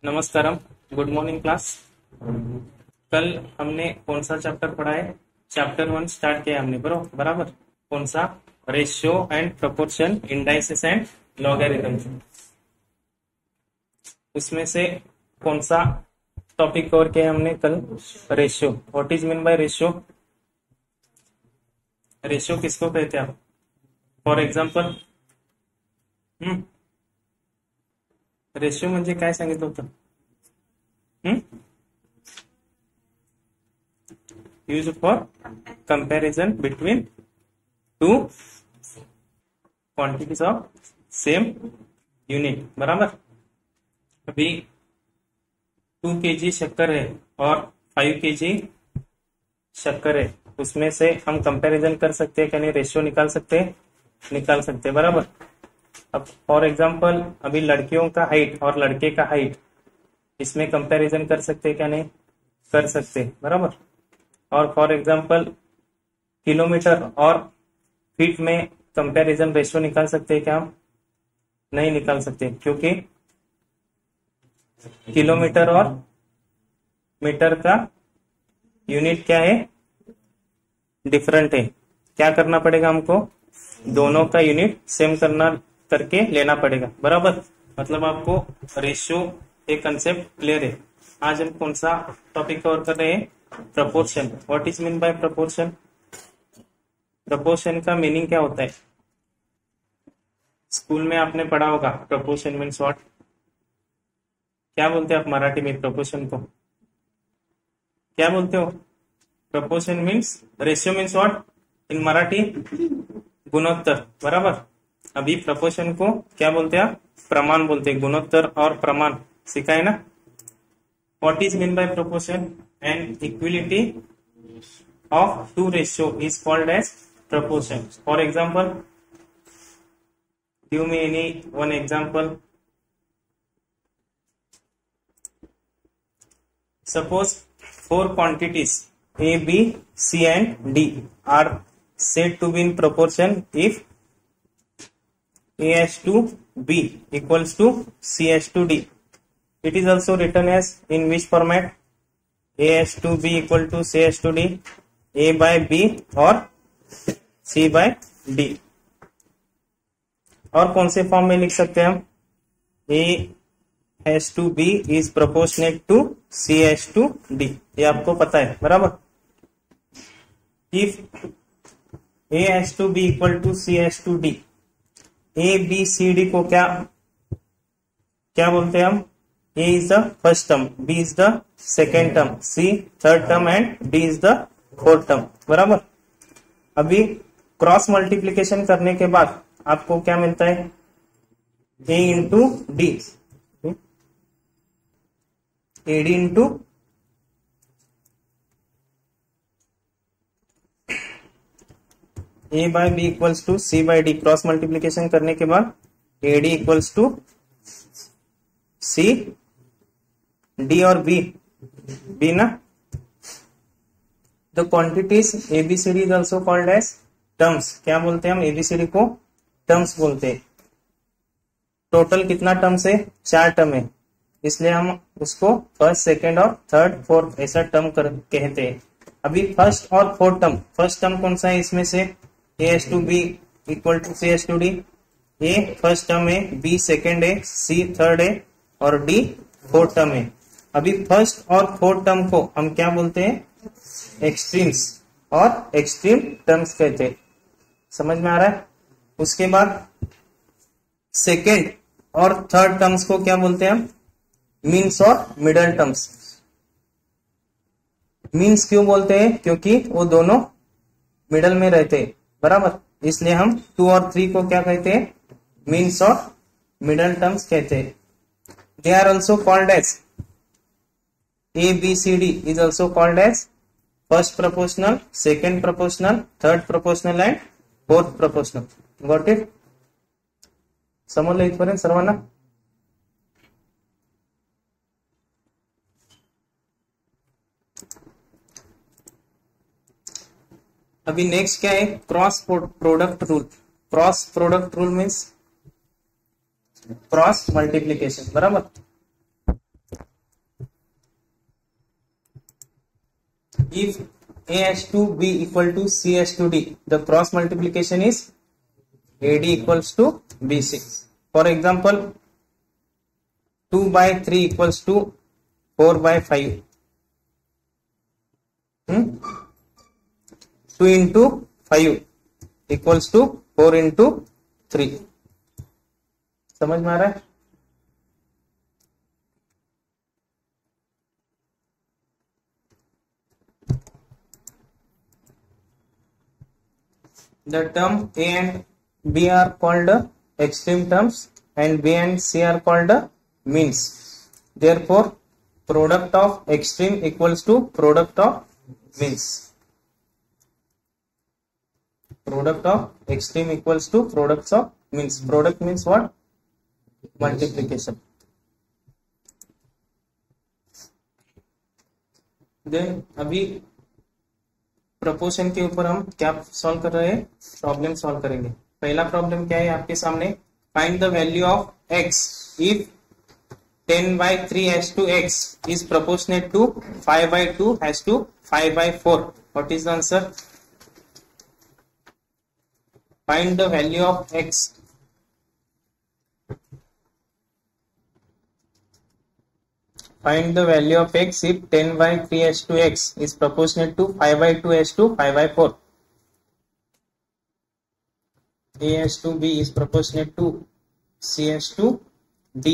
नमस्कारम, good morning class. कल हमने कौन सा चैप्टर पढ़ा है? चैप्टर 1 स्टार्ट किया हमने बराबर। कौन सा? Ratio and proportion, indices and logarithms. उसमें से कौन सा टॉपिक कवर किया हमने कल? Ratio. What is mean bye ratio? Ratio किसको कहते हैं आप? फॉर एग्जाम्पल रेशियो म्हणजे काय सांगितलं होतं? Use for comparison between two quantities of same unit, बराबर। अभी 2 kg शक्कर है और 5 kg शक्कर है, उसमें से हम कंपैरिजन कर सकते हैं क्या नहीं? रेशियो निकाल सकते हैं, बराबर। अब फॉर एग्जांपल अभी लड़कियों का हाइट और लड़के का हाइट, इसमें कंपैरिजन कर सकते हैं क्या नहीं? कर सकते, बराबर। और फॉर एग्जांपल किलोमीटर और फीट में कंपैरिजन रेशियो निकाल सकते हैं क्या हम? नहीं निकाल सकते, क्योंकि किलोमीटर और मीटर का यूनिट क्या है? डिफरेंट है। क्या करना पड़ेगा हमको? दोनों का यूनिट सेम करके लेना पड़ेगा, बराबर। मतलब आपको रेशियो एक कंसेप्ट क्लियर है। आज हम कौन सा टॉपिक कवर कर रहे हैं? Proportion. What is mean by proportion? Proportion का मीनिंग क्या होता है? स्कूल में आपने पढ़ा होगा प्रपोर्शन मीन्स व्हाट। क्या बोलते हैं आप मराठी में प्रपोर्शन को? क्या बोलते हो? Proportion means, ratio means what in Marathi? गुणोत्तर, बराबर। अभी प्रपोर्शन को क्या बोलते हैं आप? प्रमाण बोलते हैं। गुणोत्तर और प्रमाण सीखा है ना। What is mean by proportion? An equality of 2 ratio is called as proportion. For example, give me any one example. Suppose 4 quantities A, B, C and D are said to be in proportion if A/to B equals to C/to D. It is also written as in which format? A/to B equal to C/to D, A by B और C by D। और कौन से form में लिख सकते हैं हम? A/to B is proportionate to C/to D, ये आपको पता है, बराबर। If A/to B equal to C/to D, A B C D को क्या बोलते हैं हम? A is the first term, B is the second term, C third term and D is the fourth term, बराबर। अभी क्रॉस मल्टीप्लीकेशन करने के बाद आपको क्या मिलता है? A into D, AD into A by B equals to C by D। Cross multiplication करने के बाद AD equals to C, D और B ना। The quantities ABCD is also called as terms. क्या बोलते हैं हम? ABCD को टर्म्स बोलते हैं। टोटल कितना टर्म्स है? 4 टर्म है, इसलिए हम उसको फर्स्ट, सेकेंड और थर्ड, फोर्थ ऐसा टर्म कहते हैं। अभी फर्स्ट और फोर्थ टर्म, फर्स्ट टर्म कौन सा है इसमें से? A/to B equal to C/to D। A first term है, B सेकेंड है, C थर्ड है और D फोर्थ टर्म है। अभी फर्स्ट और फोर्थ टर्म को हम क्या बोलते हैं? एक्सट्रीम्स और एक्सट्रीम टर्म्स कहते हैं। समझ में आ रहा है? उसके बाद सेकेंड और थर्ड टर्म्स को क्या बोलते हैं हम? मीन्स और मिडल टर्म्स। मीन्स क्यों बोलते हैं? क्योंकि वो दोनों मिडल में रहते हैं, बराबर। इसलिए हम 2 और 3 को क्या कहते हैं? मीन्स और मिडल टर्म्स कहते हैं। They are also called as ABCD is also called as first proportional, second proportional, third proportional and fourth proportional. Got it? समजलं इथपर्यंत सर्वांना? अभी नेक्स्ट क्या है, cross product rule. Cross product rule means cross multiplication, बराबर। If A has to B equal to C has to D, the cross multiplication is AD equals to BC. For example, 2 by 3 equals to 4 by 5. 2 into 5 equals to 4 into 3. समझ में आ रहा है? The term A and B are called extreme terms and B and C are called means. Therefore, product of extreme equals to product of means. Product of extreme equals to products of means. Product means what? Multiplication. Then अभी proportion के ऊपर हम क्या solve कर रहे हैं, problem solve करेंगे। पहला प्रॉब्लम क्या है आपके सामने, find the value of x if 10 by 3 has to x is proportionate to 5 by 2 has to 5 by 4. What is the answer? Find the value of x. Find the value of x if 10 by 3 has to x is proportionate to 5 by 2 has to 5 by 4. A has to B is proportionate to C has to D.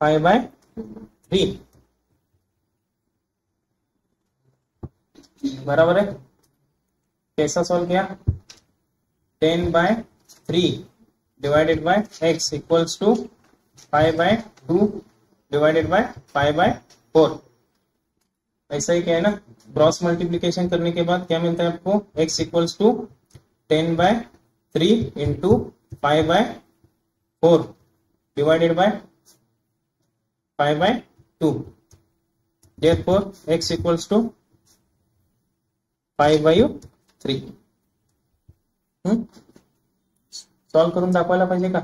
Five by 3 बराबर है। कैसा solve किया, 10 by 3 divided by x equals to 5 by 2 divided by 5 by 4। ऐसा ही क्या है ना, cross multiplication करने के बाद क्या मिलता है आपको, x equals to 10 by 3 into 5 by 4 divided by 5 by 2। therefore x equals to 5 by 3। Solve करून दाखवायला पाहिजे का,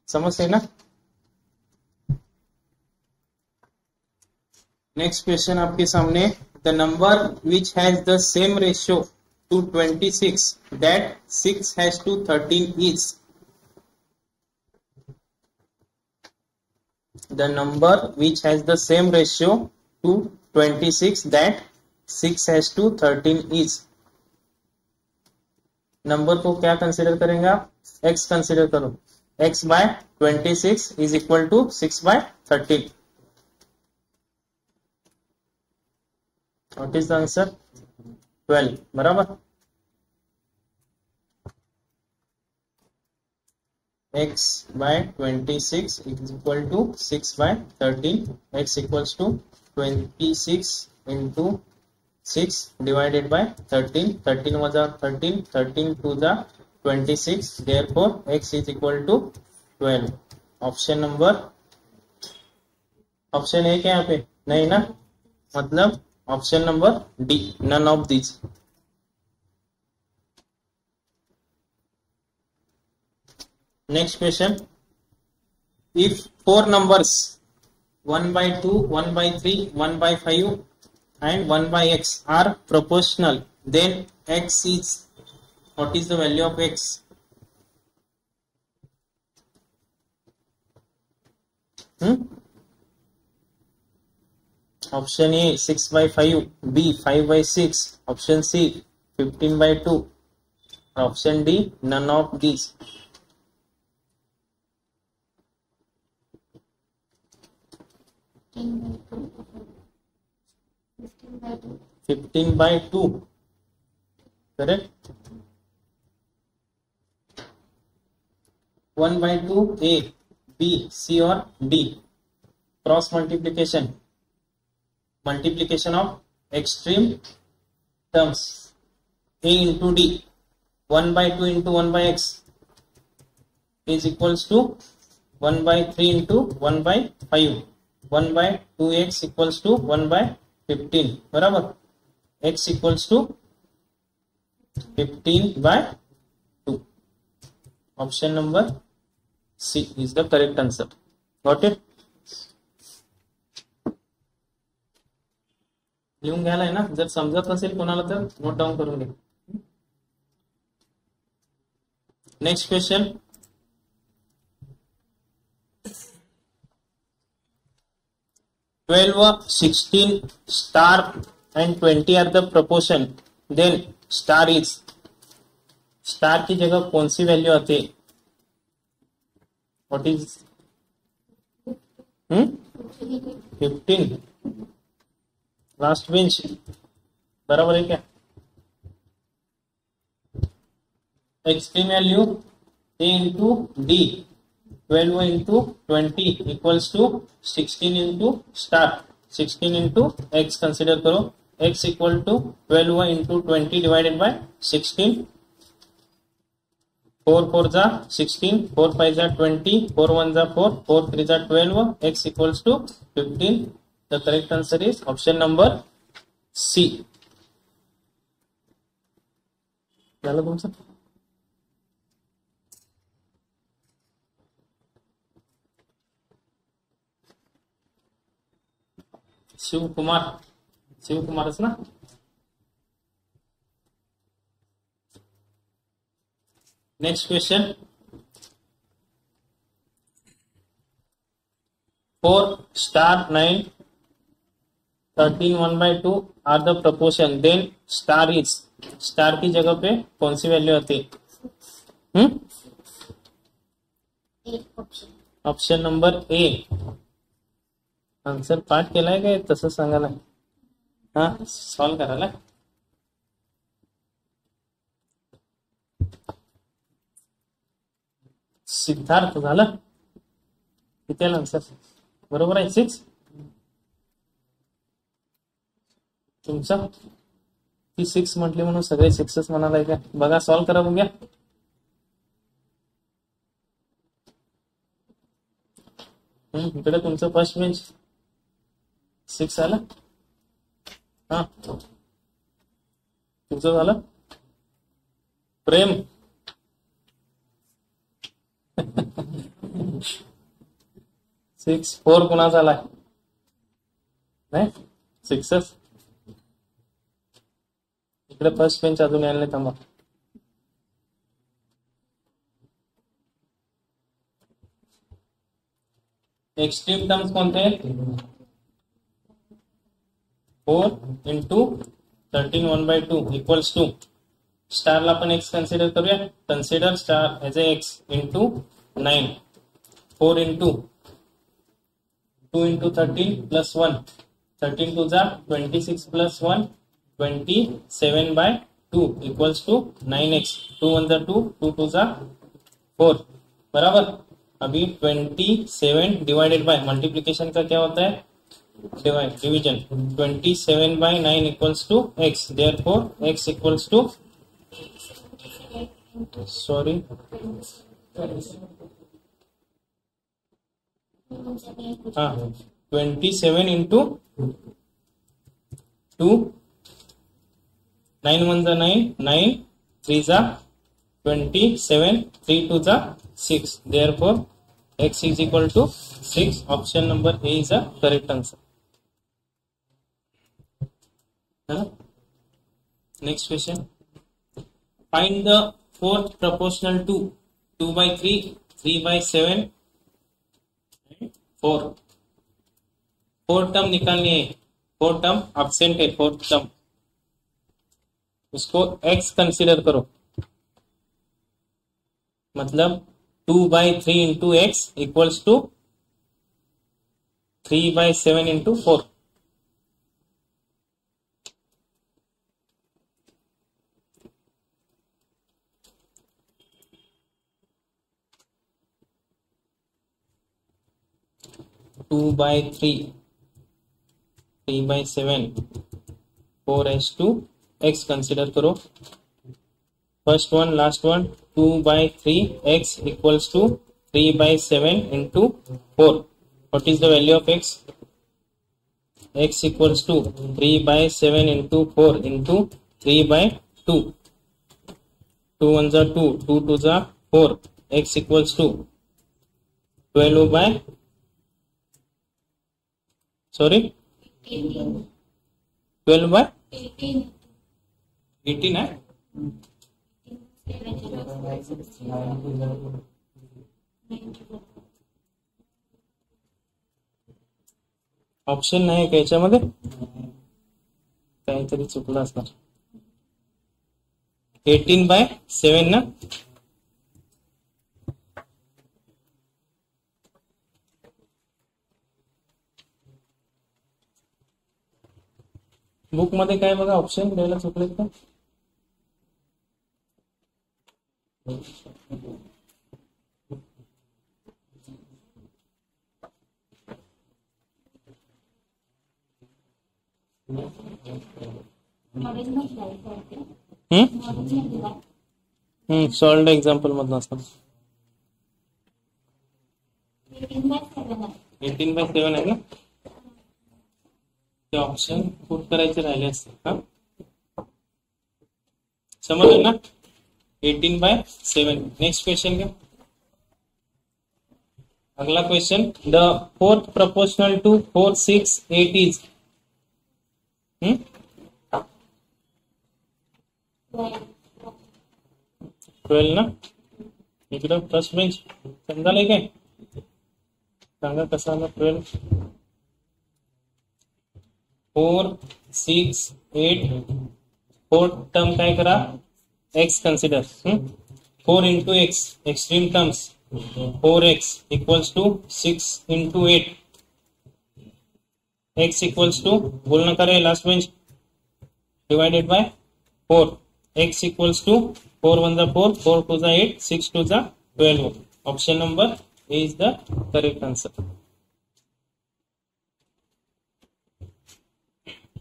समजते ना। नेक्स्ट क्वेश्चन आपके सामने, the number which has the same ratio to 26 that 6 has to 13 is. The number which has the same ratio to 26 that 6 has to 13 is. नंबर को क्या कंसिडर करेंगे आप, x कंसिडर करो, x by 26 is equal to 6 by 13। What is the answer, 12, बराबर। x by 26 is equal to 6 by 13, x equals to 26 into 6 divided by 13, 13 was a 13, 13 to the 26, therefore x is equal to 12। Option number, option है क्या यहाँ पे, नहीं ना, मतलब option number D, none of this. Next question, if 4 numbers 1 by 2, 1 by 3, 1 by 5 and 1 by x are proportional, then x is, what is the value of x? Option A 6 by 5, B 5 by 6, option C 15 by 2, option D none of these। 15 by 2, correct। 1 by 2 A, B, C और D। Cross multiplication, multiplication of extreme terms, A into D, 1 by 2 into 1 by x is equals to 1 by 3 into 1 by 5। 1/2x equals to 1/15 बराबर. x equals to 15/2. Option number C is the correct answer. Got it? लिहून घ्यायला आहे ना, जर समजत नसेल कोणाला तर नोट डाऊन करून घ्या. Next question. 12, 16, star and 20 are the proportion. Then star is, star की जगह कौन सी वैल्यू आती है? व्हाट इज 15 लास्ट बेंच बराबर है क्या? Extreme value a into D 12 into 20 equals to 16 into star 16 into x consider करो. x equal to 12 into 20 divided by 16. 4 4 जा 16, 4 5 जा 20, 4 1 जा 4, 4 3 जा 12, x equals to 15. The correct answer is option number C. झालं तुमचं? शिवकुमारच ना? Next question. 4 star 9 13 1/2 are the proportion. Then star is, star की जगह पे कौन सी वैल्यू आती है? ऑप्शन नंबर ए. आन्सर पाठ केलाय काय तसं सांगायला? हा सॉल्व करायला. सिद्धार्थ झालं किती आलं आन्सर? बरोबर आहे 6. तुमचं ती 6 म्हटली म्हणून सगळे 6च म्हणालाय का? बघा सॉल्व करा बघूया. इकडे तुमचं फर्स्ट बेंच 6 आलं. हा तुमचं झालं प्रेम. 6 4 कुणाचा आलाय? नाही 6च. इकडे फर्स्ट बेंच अजून यायला नाही. थांबा. एक्सट्रीम टर्म्स कोणते? 4 इंटू 13 1/2 इक्वल्स टू, स्टारला पण एक्स कन्सिडर करूया. Consider star as a x into 9. 4 into 2 into 13 plus 1, 13 2 जा 26 प्लस 1 27/2 इक्वल्स टू 9x. 2 1 जा 2, 2 2 जा 4 बराबर. अभी 27 डिवाइडेड बाय मल्टीप्लीकेशन का क्या होता है? Division. 27/9 equals to x. Therefore x equals to, sorry हाँ 27 इंटू 2, 9 1 जा 9, 9 3 जा 27, 3 2 जा 6. Therefore x is equal to 6. Option number A is the correct answer. Next question. Find the fourth proportional to 2/3, 3/7, 4. 4 term निकालनी है. 4 टर्म absent है. 4 term उसको x consider करो. मतलब 2/3 into x equals to 3/7 into 4. Two by 3/7 4/2 x consider करो. First one last one 2/3 x equals to 3/7 into 4. What is the value of x? X equals to 3 by 7 into 4 into 3 by 2. 2 ones are 2, 2 twos are 4. X equals to 12 by, sorry, 12 by 18 है. Option नाही का याच्यामध्ये, काहीतरी चुकलं असणार. 18/7 ना. Book मध्ये काय बघा, ऑप्शन द्यायला चुकलेत का? सॉल्ड एक्झाम्पल मधून असतात. 18/7 आहे ना. ते ऑप्शन पुट करायचे राहिले असते का, समजलं ना. 18/7. नेक्स्ट क्वेश्चन घ्या. अगला question, the fourth proportional to 4, 6, 8 is 12 ना. इकडं फर्स्ट बेंच समजालंय काय, सांगा कसं आलं. 12, 4, 6, 8. फोर्थ टर्म काय करा, x consider. 4 into x, extreme terms, 4x equals to 6 into 8. x equals to, बोलना करे last bench, divided by 4. x equals to 4 1 4, 4 2 8, 6 2 12. Option number A is the correct answer.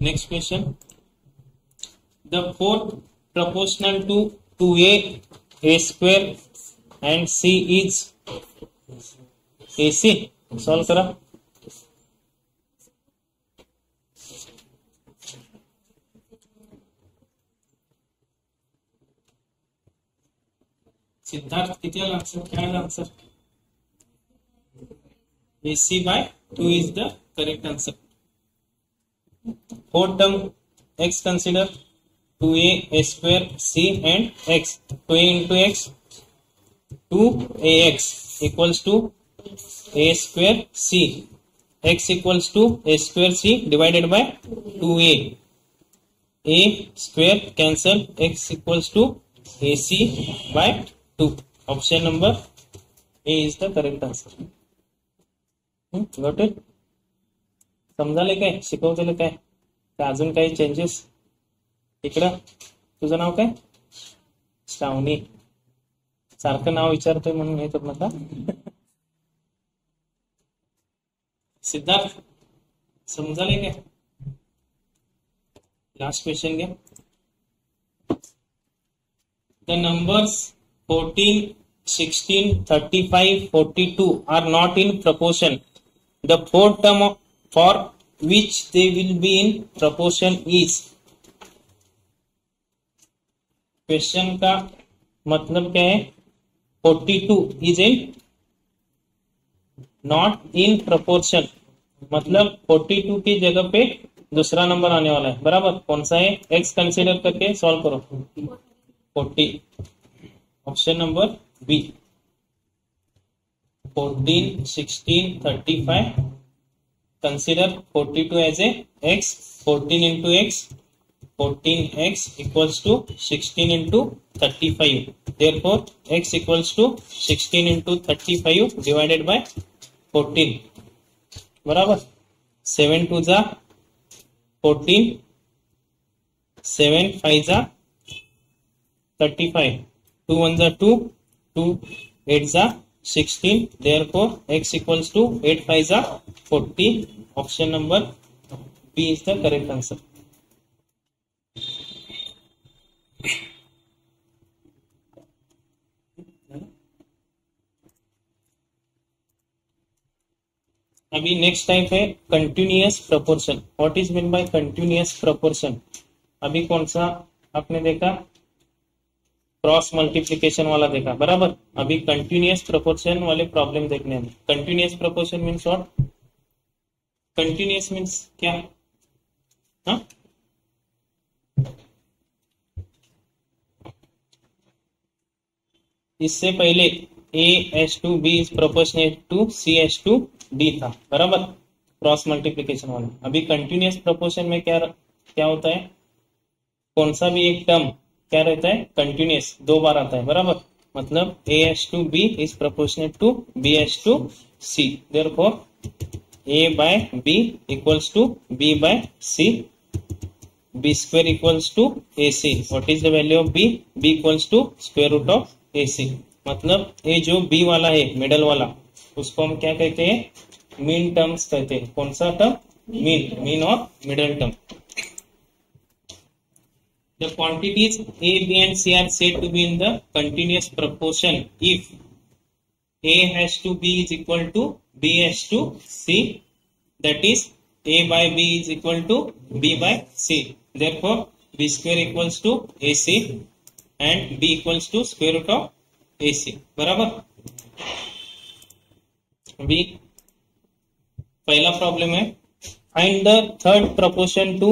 Next question, the fourth proportional to 2a square and c is AC. Solve करा. सिद्धार्थ किती आला answer, काय आला answer? AC by 2 is the correct answer. Fourth term x consider 2a square c and x. 2a into x, 2ax equals to a square c. X equals to a square c divided by 2a. A square cancel, x equals to ac by 2. Option number A is the correct answer. Got it? समजाले काय, शिकवतेले काय, अजून काही changes? इकडं तुझं नाव काय? श्रावणी. सारखं नाव विचारतोय म्हणून हे करू नका. सिद्धार्थ समजाले काय? लास्ट क्वेश्चन घ्या. The numbers 14, 16, 35, 42 are not in proportion. The fourth term for which they will be in proportion is. Question का मतलब क्या है? 42 is in not in proportion, मतलब 42 की जगह पे दूसरा नंबर आने वाला है. बराबर, कौन सा है? एक्स कंसीडर करके सॉल्व करो. 40. Option number B. 14, 16, 35. Consider 42 as a x. 14 into x, 14x equals to 16 into 35. Therefore, x equals to 16 into 35 divided by 14. बराबर. 7 2 जा 14, 7 5 जा 35, 2 1 जा 2, 2 8 जा 16. Therefore, x equals to 8 5 जा 40. Option number B is the correct answer. अभी next type है continuous proportion. What is mean bye continuous proportion? अभी कौन सा आपने देखा? क्रॉस मल्टीप्लिकेशन वाला देखा, बराबर। अभी कंटिन्यूअस प्रोपोर्शन वाले प्रॉब्लम देखने हैं। Continuous proportion means what? Continuous means क्या? हाँ, इससे पहले A/B is proportionate to C/D था, बराबर, क्रॉस मल्टीप्लिकेशन वाला। अभी कंटिन्यूअस प्रोपोर्शन में क्या क्या होता है? कौन सा भी एक टर्म क्या रहता है? कंटिन्यूअस, दो बार आता है, बराबर। मतलब A/B is proportionate to B/C। Therefore A/B equals to B/C, B square equals to AC. What is the value of B? B equals to square root of AC. मतलब ये जो B वाला है, मिडल वाला, उसको हम क्या कहते हैं? मीन टर्म्स कहते हैं। कौन सा टर्म? मीन और middle term. The quantities A, B and C are said to be in the continuous proportion if A has to B is equal to B has to C, that is A by B is equal to B by C. Therefore, B square equals to AC and B equals to square root of AC. बराबर। अभी पहला problem है, find the third proportion to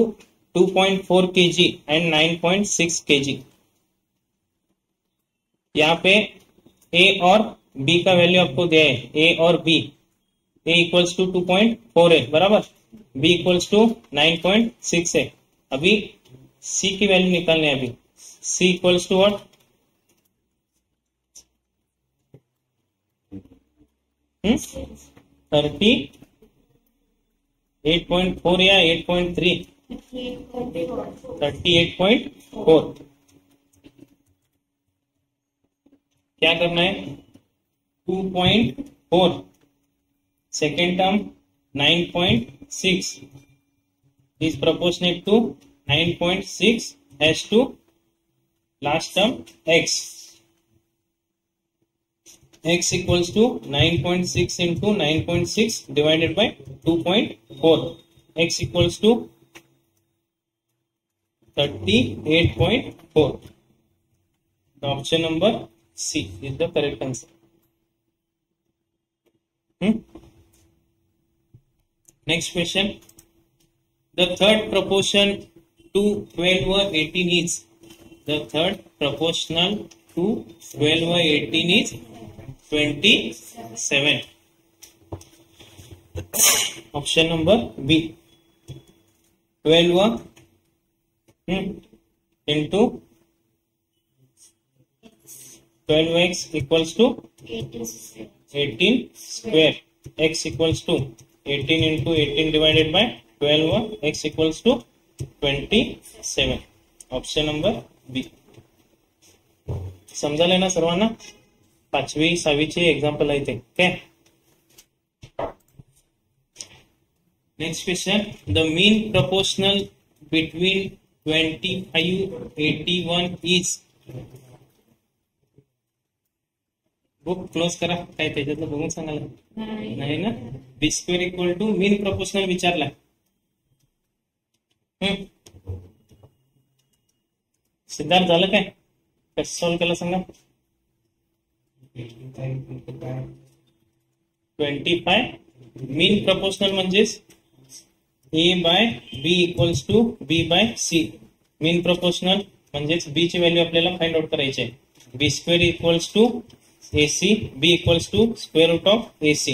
2.4 kg and 9.6 kg। यहाँ पे A और B का value आपको दिया है, A और B। A इक्वल्स टू 2.4 है, बराबर। B इक्वल्स टू 9.6 है। अभी C की वैल्यू निकालने है। अभी C इक्वल्स टू व्हाट? 38.4 या 8.3? 38.4। क्या करना है? 2.4, second term 9.6 is proportionate to 9.6 as to last term x. X equals to 9.6 into 9.6 divided by 2.4. X equals to 38.4. The option number C is the correct answer. Next question. The third proportion to 12/18 is, the third proportional to 12/18 is 27. Option number B. 12 into 12x equals to 18 square. X equals to 18 into 18 divided by 12, x equals to 27. Option number B. समजा लेना सर्वांना, 5वी 6वीचे example आहे ते, okay. Next question, the mean proportional between 2581 is. Book close करा, काय त्याच्यातलं बघून सांगायला नाही ना? B square equal to mean proportional विचारला। सिद्धार्थ झालं काय? कसं सॉल्व केलं सांगा? 25 मीन प्रोपोर्शनल म्हणजेच A by B equals to B by C। Mean proportional म्हणजेच B ची व्हॅल्यू आपल्याला फाइंड आउट करायची आहे। B square equals to AC, B equals to square root of AC.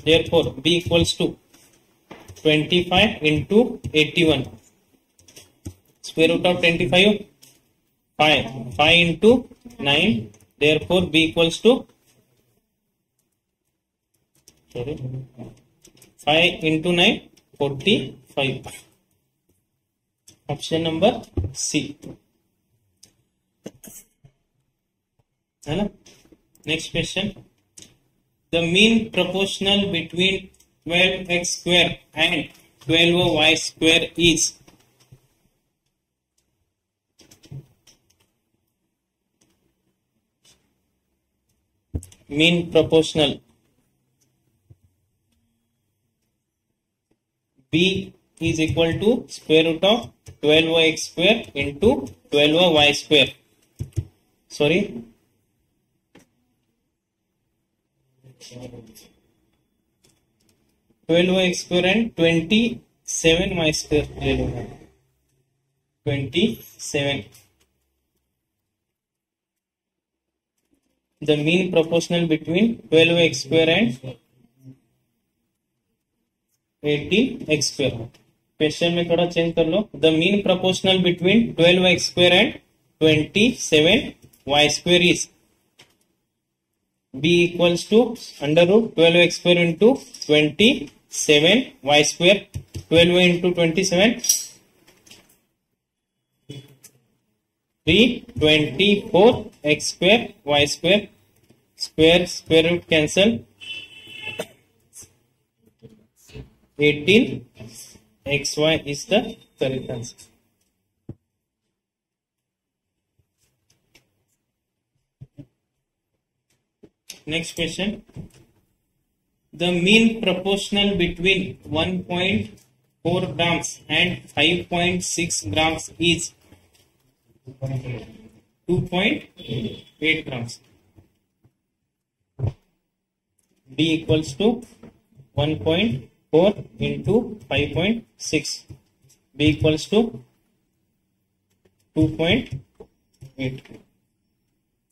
Therefore, B equals to 25 into 81. Square root of 25, 5. 5 into 9. Therefore, B equals to 5 into 9, 45. Option number C. है ना? Next question. The mean proportional between 12x square and 12y square is. Mean proportional b is equal to square root of 12x square into 12y square. Sorry, 12x square and 27y square ले लूंगा 27. The mean proportional between 12x square and 18x square. Question में थोड़ा change कर लो. The mean proportional between 12x square and 27y square is b equals to under root 12x square into 27y square. 12y into 27 324x square y square. Square root cancel. 18xy is the correct answer. Next question. The mean proportional between 1.4 grams and 5.6 grams is 2.8 grams. B equals to 1.4 into 5.6. B equals to 2.8.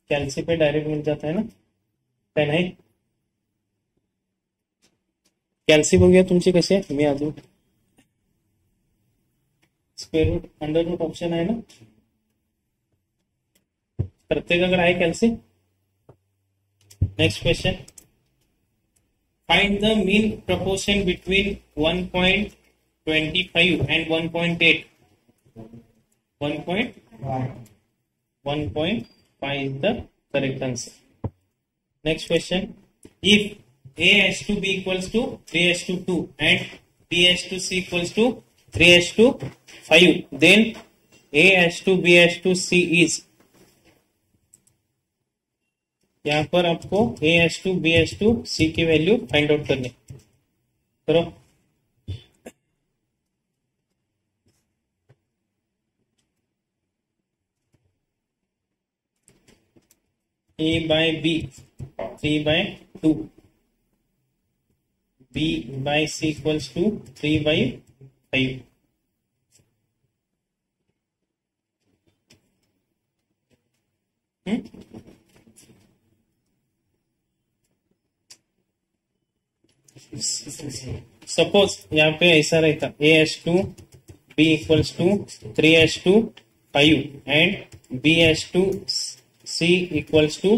कैल्सी पे direct मिल जाता है ना. 10 है. कैल्सी हो गया तुमची कशी आहे. मी अजून square root under root option आहे ना. प्रत्येकाकडे आहे calcy. Next question. Find the mean proportion between 1.25 and 1.8. 1.5 is the correct answer. Next question. If A has to B equals to 3 has to 2 and B has to C equals to 3 has to 5, then A has to B has to C is. यहाँ पर आपको A/2 B/2 C की value find out करनी. करो. A by B 3/2. B by C equals to 3/5. Suppose यहाँ पे ऐसा रहता A/2 B equals to 3/5 and B/2 C equals to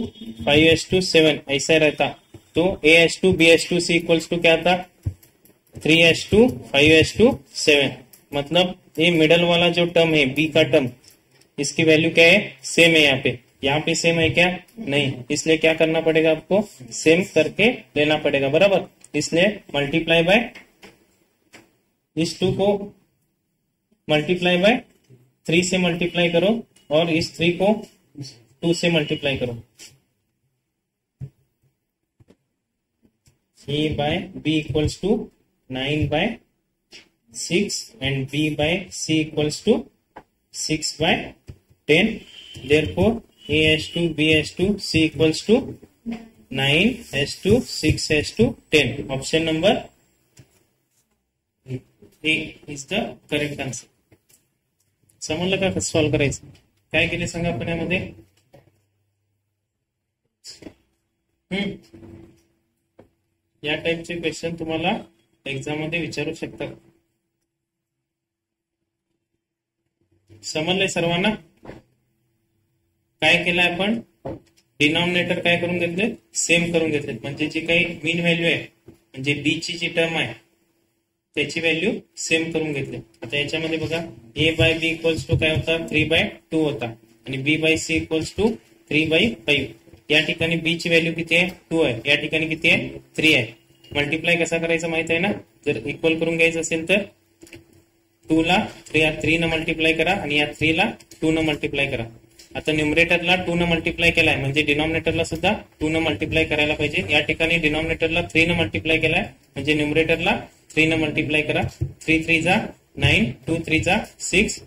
5/7 ऐसा रहता. तो A/2 B/2 C equals to क्या था 3/2 5/7. मतलब ये मिडल वाला जो टर्म है B का टर्म इसकी वैल्यू क्या है सेम है. यहाँ पे सेम है क्या नहीं. इसलिए क्या करना पड़ेगा आपको सेम करके लेना पड़ेगा. बराबर. इसलिए मल्टीप्लाई बाय इस 2 को मल्टीप्लाई बाय 3 से मल्टीप्लाई करो और इस 3 को 2 से मल्टीप्लाई करो. A by B equals to 9/6 and B by C equals to 6/10. Therefore A/2 B/2 C equals to 9/6/10. Option number A is the correct answer. समजलं का कसं सॉल्व करायचं. काय केले सांगा आपण यामध्ये. या टाइपचे क्वेश्चन तुम्हाला एक्झाम मध्ये विचारू शकतात. समजलंय सर्वांना. काय केलंय आपण डिनॉमिनेटर काय करून घेतले सेम करून घेतले. म्हणजे जी काही मीन व्हॅल्यू आहे म्हणजे बी ची जी टर्म आहे त्याची व्हॅल्यू सेम करून घेतली. आता याच्यामध्ये बघा A by B equals to काय होता 3/2 होता आणि B by C equals to 3/5. या ठिकाणी B ची व्हॅल्यू किती आहे 2 आहे. या ठिकाणी किती आहे 3 आहे. मल्टिप्लाय कसा करायचा माहित आहे ना. जर इक्वल करून घ्यायचं असेल तर 2 ला 3 न मल्टिप्लाय करा आणि या 3 ला 2 न मल्टिप्लाय करा. आता न्यूमरेटरला 2 न मल्टिप्लाय केलाय म्हणजे डिनॉमिनेटरला सुद्धा 2 न मल्टिप्लाय करायला पाहिजे. या ठिकाणी डिनॉमिनेटरला 3 न मल्टिप्लाय केलाय म्हणजे न्यूमरेटरला 3 ने मल्टीप्लाय करा. 3 3 जा 9, 2 3 जा 6,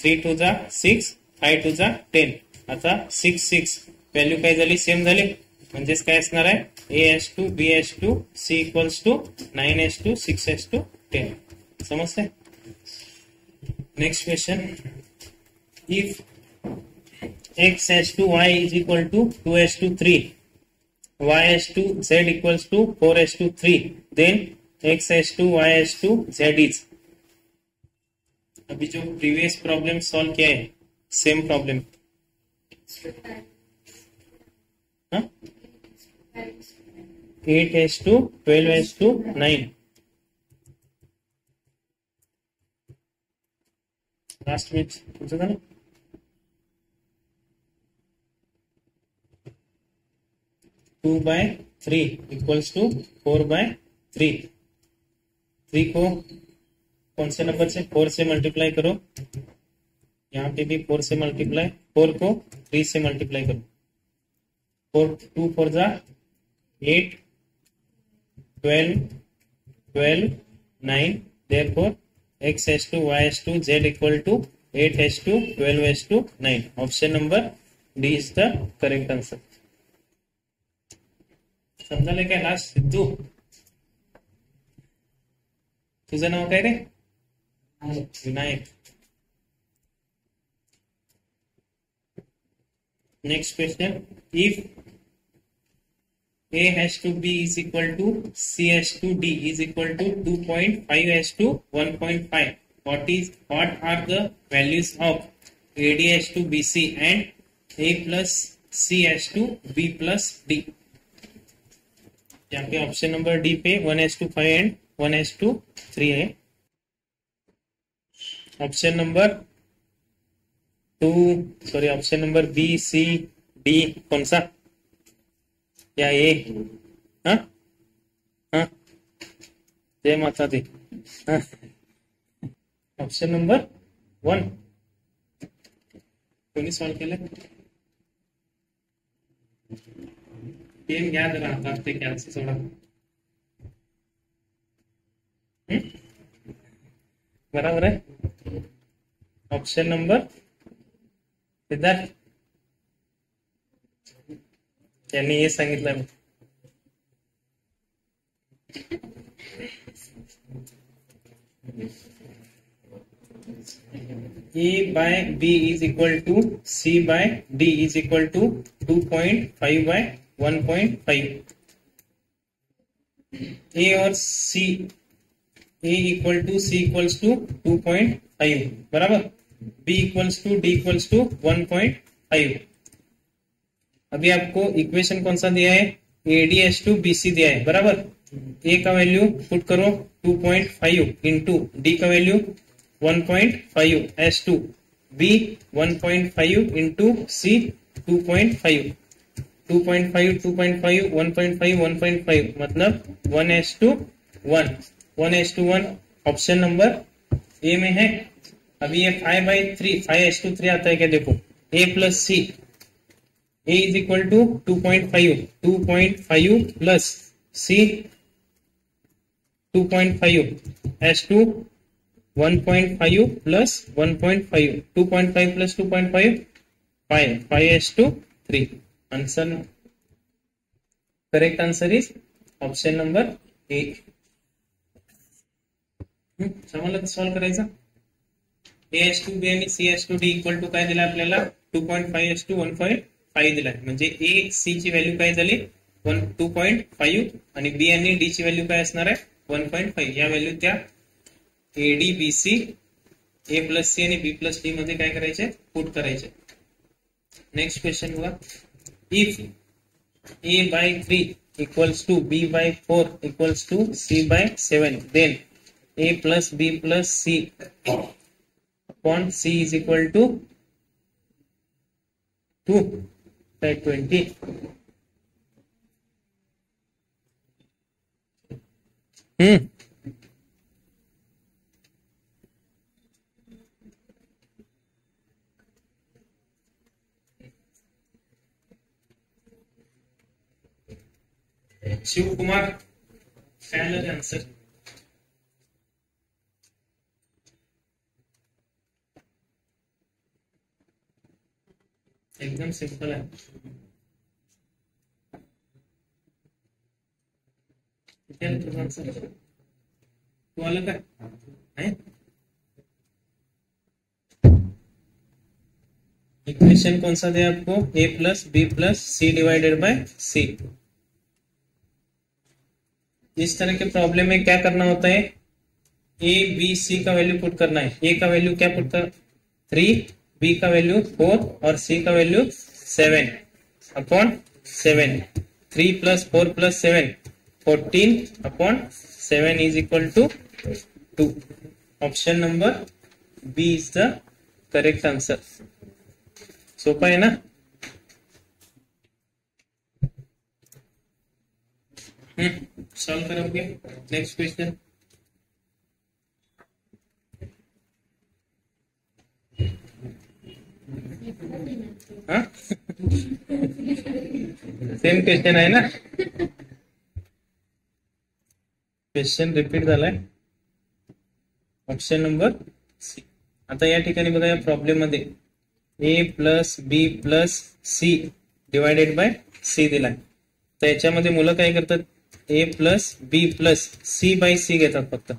3 2 जा 6, 5 2 जा 10. आता 6 6 व्हॅल्यू काय झाली, सेम झाली. म्हणजेच काय असणार आहे, A/2 B/2 C equals to 9/2 6/10. समजते. Next question, if x/2 y is equal to 2/3, y/2 z equals to 4/3, then x/2 y/2 z is. अभी जो प्रीवियस प्रॉब्लम सॉल्व किया है, सेम प्रॉब्लम. 8/2 12/2 9. लास्ट में पूछा था ना. 2/3 इक्वल्स टू 4/3. 3 को कौन से नंबर से, 4 से मल्टीप्लाई करो. यहाँ पे भी 4 से मल्टीप्लाई, 4 को 3 से मल्टीप्लाई करो. 2 4 जा 8, 12 12 9. therefore x/2 y/2 z equal to 8/2 12/2 9. Option number D is the correct answer. समझाले काय लास्ट. सिद्धू, तुझं नाव काय रे. Vinayak. Next question, if A/B is equal to C/D is equal to 2.5/1.5, what are the values of AD/BC and A plus C/B plus D. यहाँ पे option number D पे 1/5 and 1/3 है. Option number 2, sorry option number B C D कौन सा, या ए. हाँ हाँ, जय माता दी. ऑप्शन नंबर 1 कोणी सॉल्व केलं. गेम याद राहतात ते कॅन्सल सोडा. बराबर आहे. ऑप्शन नंबर सिद्धार्थ त्यांनी हे सांगितलं. A by B is equal to C by D is equal to 2.5/1.5. A और C, A equal to C equals to 2.5 बराबर. B equals to D equals to 1.5. अभी आपको इक्वेशन कौन सा दिया है, AD/BC दिया है बराबर. A का वैल्यू पुट करो 2.5 इंटू डी का वैल्यू 1.5/2, B 1.5 इंटू C 2.5, 2.5 2.5 1.5 1.5 मतलब 1/1. 1/1 ऑप्शन नंबर ए में है. अभी ये 5/3 5/3 आता है क्या, देखो A plus C. A is equal to 2.5 plus C 2.5/2 1.5 plus 1.5, 2.5 plus 2.5 5/3. Answer, correct answer is option number A. समजलं सॉल्व करायचं. A/B आणि C/D इक्वल टू काय दिला आपल्याला, 2.5/1.5 दिलाय. म्हणजे A C ची व्हॅल्यू काय झाली 2.5 आणि B आणि D ची व्हॅल्यू काय असणार आहे 1.5. या व्हॅल्यू त्या AD/BC A प्लस C आणि B प्लस D मध्ये काय करायचे, पुट करायचे. नेक्स्ट क्वेश्चन बघा, if A/3 equals to B/4 equals to C/7, then A plus B plus C upon C is equal to 2/20. Shiv Kumar, final answer. एकदम simple है। तो अलग है? इक्वेशन कौन सा दिया आपको? a plus B plus C divided by C. इस तरह के प्रॉब्लम में क्या करना होता है? ए बी सी का वैल्यू पुट करना है। ए का वैल्यू क्या पुट कर? 3, बी का वैल्यू 4 और सी का value 7 upon 7। 3 plus 4 plus 7 14 upon 7 is equal to 2। Option number B is the correct answer. सोपा है ना? सॉल्व करोगे। Next question. हाँ सेम क्वेश्चन आहे ना? क्वेश्चन रिपीट झालाय। Option number C. आता या ठिकाणी बघा, या प्रॉब्लेम मध्ये A plus B plus C divided by C दिलाय। तर याच्यामध्ये मुलं काय करतात? A plus B plus C bye सी घेतात फक्त।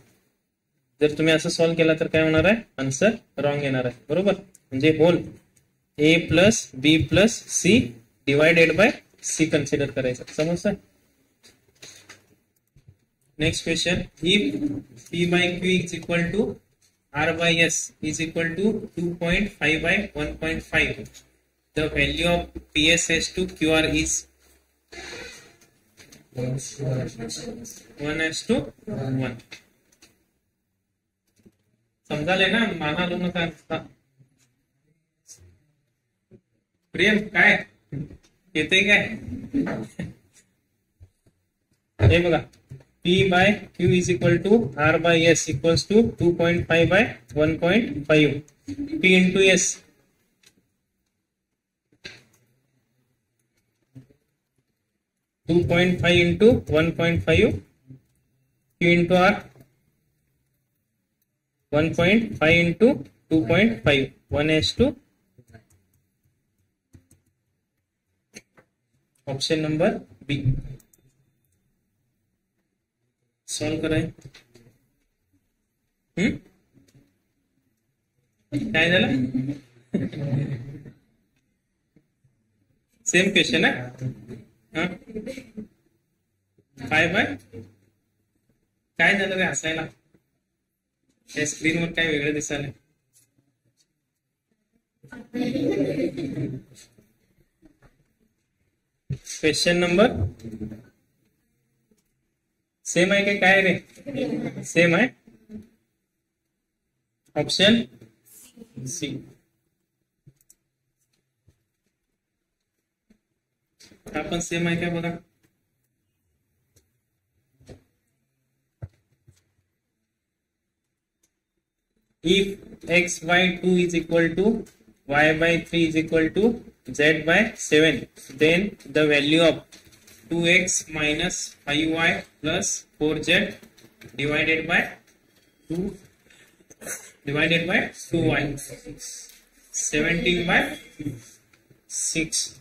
जर तुम्ही असं सॉल्व केला तर काय होणार आहे? आन्सर रॉंग येणार आहे, बरोबर? म्हणजे whole A plus B plus C divided by C consider करायचं, समजतं? Next question. If P by Q is equal to R by S is equal to 2.5 by 1.5. The value of PSS to QR is 1:1. समजाले ना? माना दोनों का प्रेम काय येते काय? हे बघा, P by Q is equal to R by S equals to 2.5 by 1.5. P into S. Two 2.5 into 1.5. Q into R. 1.5 into 2.5. 1:2. Option number B. Solve कराय। काय झालं? सेम क्वेश्चन आहे। काय बाय काय झालं रे हसायला? त्या स्क्रीनवर काय वेगळं दिसायला? क्वेश्चन नंबर सेम आहे काय रे? सेम आहे। Option C. आपण सेम आहे काय बघा। If x by 2 is equal to y by 3 is equal to z by 7, then the value of 2x minus 5y plus 4z divided by 2y 17 by 6.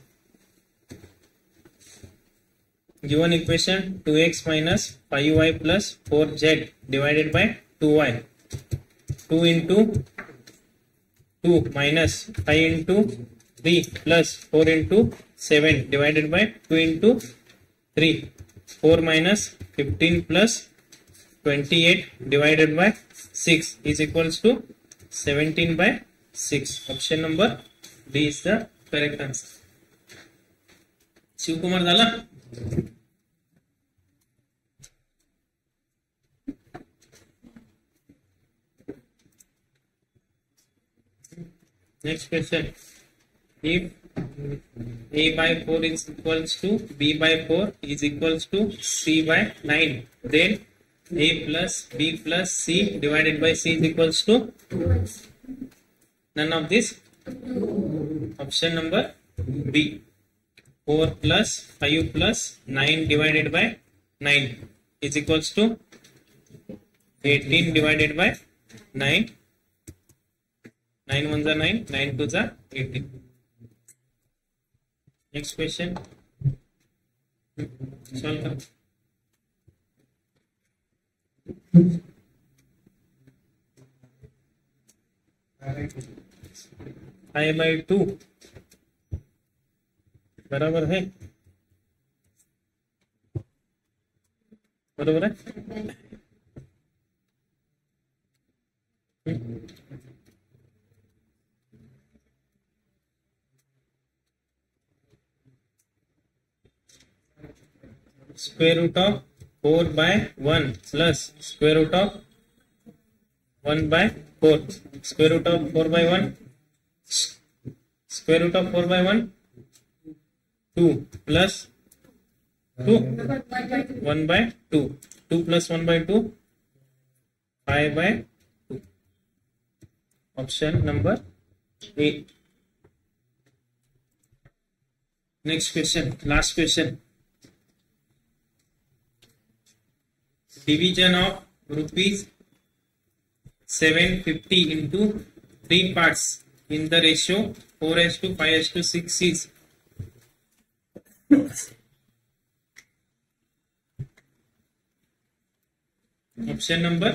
Given equation 2x minus 5y plus 4z divided by 2y. 2 into 2 minus 5 into 3 plus 4 into 7 divided by 2 into 3. 4 minus 15 plus 28 divided by 6 is equals to 17 by 6. Option number D is the correct answer. Shivkumar झाला? Next question. If a by 4 is equals to b by 4 is equals to c by 9, then a plus b plus c divided by c is equals to none of this. Option number B. 4 plus 5 plus 9 divided by 9 is equals to 18 divided by 9. 9 1 9, 9 2 18. Next question solve कर। I/2 बराबर है, बराबर है। Square root of 4/1 plus square root of 1/4, square root of 4/1, square root of 4/1 2 plus 2 1/2, 2 plus 1/2 5/2, option number 8। Next question, last question, division of rupees 750 into 3 parts in the ratio 4:5:6 is option number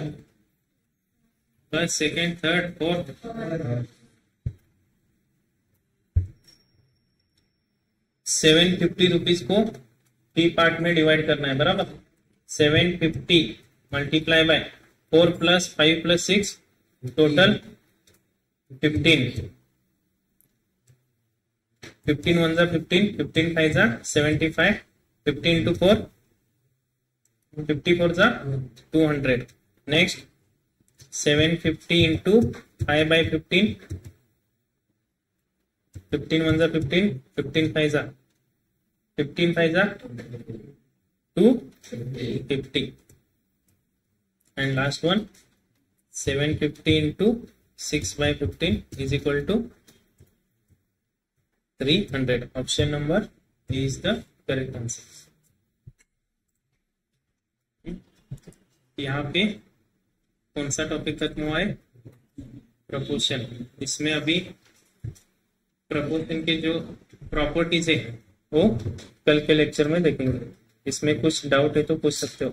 first, second, third, fourth। 750 rupees को 3 part में divide करना है, बराबर। 750 multiply by 4 plus 5 plus 6 total 15, 15 1 जा 15, 15 5 जा 75, 50 into 4 54 जा 200। Next 750 into 5/15, 15 1 जा 15, 15 5 जा 15 5 जा 250, and last one 750 into 6/15 is equal to 300। option number is the correct answer। यहाँ पे कौन सा टॉपिक खत्म हुआ है? प्रपोर्शन। इसमें अभी प्रपोर्शन के जो प्रॉपर्टीज है वो कल के लेक्चर में देखेंगे। इसमें कुछ डाउट है तो पूछ सकते हो।